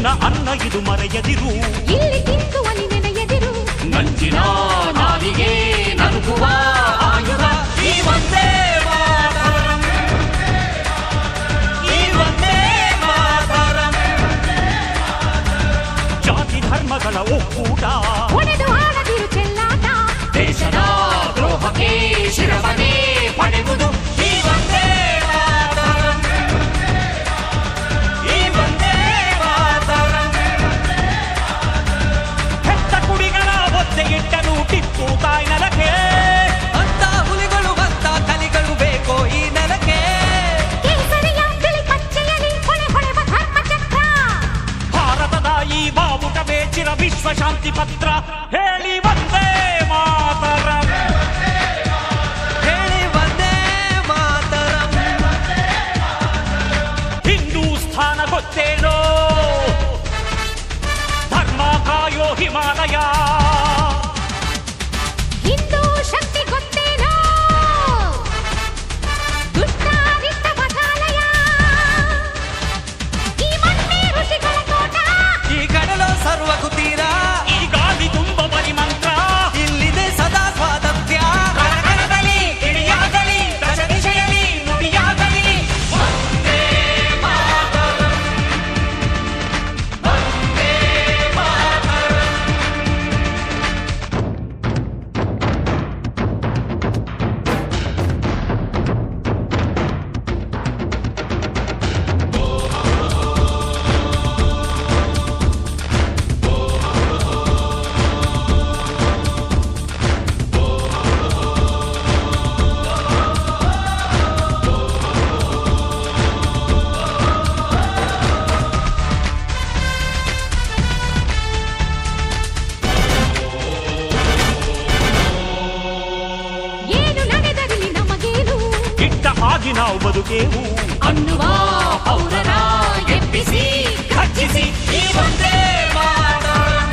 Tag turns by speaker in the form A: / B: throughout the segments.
A: ಹಸಿವಿನ ಅನ್ನ ಇದು ಮರೆಯದಿರು,
B: ಇಲ್ಲಿ ತಿಂದು ಅಲ್ಲಿ ನೆನೆಯದಿರು.
A: ನಂಜಿನ ನಾಲಿಗೆ ನಗುವ ಆಯುಧ ಈ ಒಂದೇ ಮಾತರಂ, ಈ ಒಂದೇ ಮಾತರಂ. ಜಾತಿ ಧರ್ಮಗಳ ಒಕ್ಕೂಟ
B: ಒಡೆದು ಆಡದಿರು ಚೆಲ್ಲಾಟ.
A: ದೇಶದ ದ್ರೋಹಕ್ಕೆ ಶಿರವನೇ ಪಡೆಯುವುದು ಈ ಒಂದೇ ಮಾತರಂ, ಈ ಒಂದೇ ಮಾತರಂ. ಹೆತ್ತ ಕುಡಿಗಳ ಒತ್ತೆ ಇಟ್ಟನು ಟಿಪ್ಪು ತಾಯಿ ನೆಲಕ್ಕೆ,
C: ಅಂತ ಹುಲಿಗಳು ಅಂತ ಕಲಿಗಳು ಬೇಕೋ ಈ ನೆಲಕ್ಕೆ.
B: ಕೇಸರಿಯ ಬಿಳಿ ಪಚ್ಚೆಯಲ್ಲಿ ಹೊಳೆ ಹೊಳೆವ ಧರ್ಮಚಕ್ರ.
A: ಭಾರತದ ಈ ಬಾವುಟವೇ ಚಿರ ವಿಶ್ವ ಶಾಂತಿ ಪತ್ರ. ಹೇಳಿ ಒಂದೇ ಮಾತರಂ,
C: ಹೇಳಿ ಒಂದೇ ಮಾತರಂ.
A: ಹಿಂದೂಸ್ಥಾನ ಗೊತ್ತೇನೋ, ಧರ್ಮ ಕಾಯೋ ಹಿಮಾಲಯ.
B: ಹಿಂದೂ ಶಕ್ತಿ ಗೊತ್ತೇನೋ, ದುಷ್ಟಾರಿಷ್ಟ ಬಸಾಲಯ. ಈ ಮಣ್ಣೆ ಋಷಿಗಳ ತೋಟ,
C: ಈ ಕಡಲು ಸರ್ವ ಕುತೀರ,
A: ಈ ಗಾಳಿ ತುಂಬ ಪರಿಮಂತ್ರ.
C: ಇಲ್ಲಿದೆ ಸದಾ ಸ್ವಾತಂತ್ರ್ಯ.
A: ಕರಕರದಲ್ಲಿ ಕಿಡಿಯಾಗಲಿ, ದಶ ದಿಶೆಯಲ್ಲಿ ನುಡಿಯಾಗಲಿ. ವಂದೇ ಮಾತರಂ, ವಂದೇ ಮಾತರಂ.
B: ಏನು ನಡೆದರಲ್ಲಿ ನಮಗೇನು
A: ಇಟ್ಟ ಹಾಗೆ ನಾವು ಬದುಕೇವು
B: ಅನ್ನುವ ಪೌರರ ಎಬ್ಬಿಸಿ
A: ಖರ್ಚಿಸಿ ಈ ಒಂದೇ ಮಾತರಂ,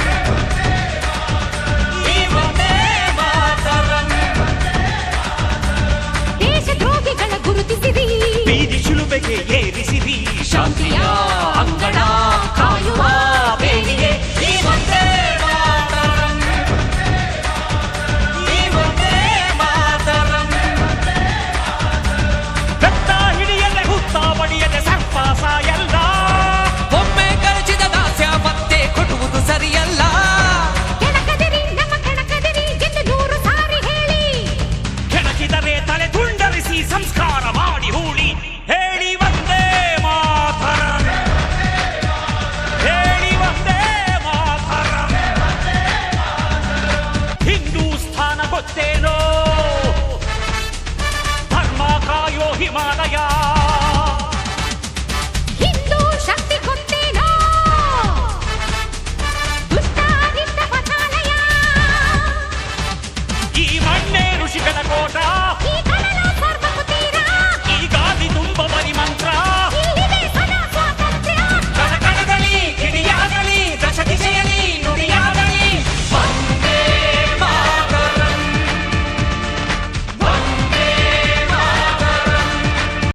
A: ಈ ಒಂದೇ ಮಾತರಂ.
B: ದೇಶದ್ರೋಹಿಗಳ ಗುರುತಿಸಿರಿ.
A: ಬೀದಿ ಶಿಲುಬೆಗೆ ಏರಿಸಿರಿ
B: ಶಾಂತಿಯ ಅಂಗಣ ಕಾಯುವ
A: ಬೇಲಿಗೆ ಈ ಒಂದೇ ಮಾತರಂ, ಈ ಒಂದೇ ಮಾತರಂ. ಬೆತ್ತ ಹಿಡಿಯದೆ ಹುತ್ತ ಬಡಿಯದೆ ಸರ್ಪ ಸಾಯಲ್ಲ,
C: ಒಮ್ಮೆ ಕಳಚಿದ ದಾಸ್ಯ ಮತ್ತೆ ಕೊಡುವುದು ಸರಿಯಲ್ಲ.
B: ಕೆಣಕದಿರಿ ನಮ್ಮ ಕೆಣಕದಿರಿ ಎಂದು 100 ಸಾರಿ ಹೇಳಿ.
A: ಕೆಣಕಿದರೆ ತಲೆ ತುಂಡರಿಸಿ ಸಂಸ್ಕಾರ ಮಾಡಿ ಹೂಳಿ. ಹೇಳಿ ಒಂದೇ ಮಾತರಂ, ಹೇಳಿ ಒಂದೇ ಮಾತರಂ. ಹಿಂದೂಸ್ಥಾನ ಗೊತ್ತೇನೋ, ಧರ್ಮ ಕಾಯೋ ಹಿಮಾಲಯ.